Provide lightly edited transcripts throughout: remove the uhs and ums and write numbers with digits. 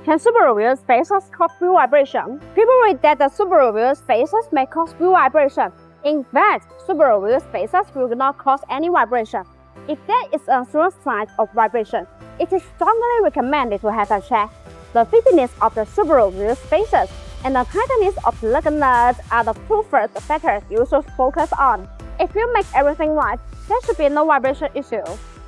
Can Subaru wheel spacers cause wheel vibration? People read that the Subaru wheel spacers may cause wheel vibration. In fact, Subaru wheel spacers will not cause any vibration. If there is a sure sign of vibration, it is strongly recommended to have a check. The fitness of the Subaru wheel spacers and the tightness of the lug nuts are the two first factors you should focus on. If you make everything right, there should be no vibration issue.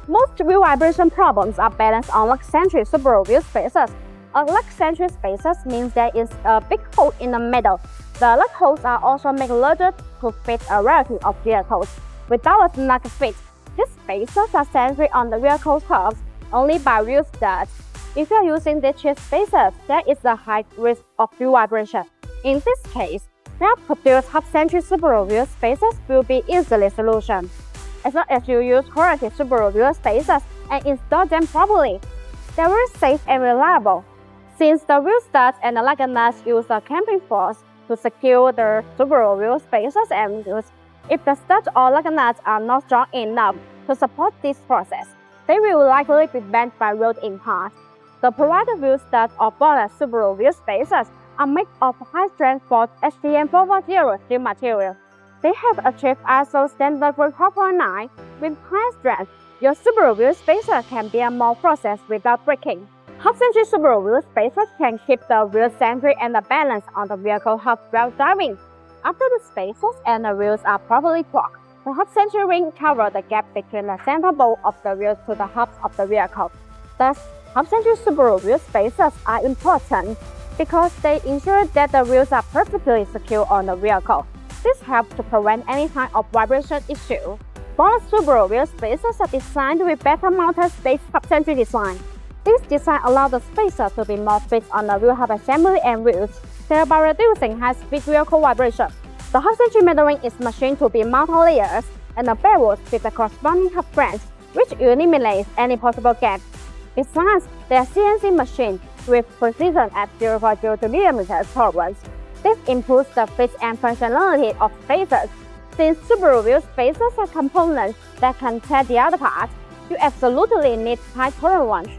Most wheel vibration problems are balanced on lug-centric Subaru wheel spacers. A lug-centric spacers means there is a big hole in the middle. The lug holes are also made larger to fit a variety of vehicles. Without a snug fit, these spacers are centered on the vehicle's hubs only by wheel studs. If you are using the cheap spacers, there is a high risk of wheel vibration. In this case, self-produced hub-centric Subaru wheel spacers will be easily solution. As long as you use quality Subaru wheel spacers and install them properly, they are safe and reliable. Since the wheel studs and the lug nuts use a clamping force to secure the Subaru wheel spacers and wheels, if the studs or lug nuts are not strong enough to support this process, they will likely be bent by road impact. The provided wheel studs of BONOSS Subaru wheel spacers are made of high-strength STM440 steel material. They have achieved ISO standard for 4.9 with high strength. Your Subaru wheel spacer can be a more processed without breaking. Hub-centric Subaru wheel spacers can keep the wheel centered and the balance on the vehicle hub while driving. After the spacers and the wheels are properly torqued, the hub-centric ring covers the gap between the center bolt of the wheels to the hubs of the vehicle. Thus, hub-centric Subaru wheel spacers are important because they ensure that the wheels are perfectly secure on the vehicle. This helps to prevent any kind of vibration issue. BONOSS Subaru wheel spacers are designed with better mounted-based hub-centric design. This design allows the spacer to be more fixed on the wheel hub assembly and wheels, thereby reducing high-speed vehicle vibration. The hub-centric metering is machined to be multi-layers, and the bevel with the corresponding hub branch, which eliminates any possible gap. Besides, they are CNC machined with precision at 0.02 mm tolerance. This improves the fit and functionality of spacers. Since Subaru wheel spacers are components that can tear the other part, you absolutely need tight tolerance.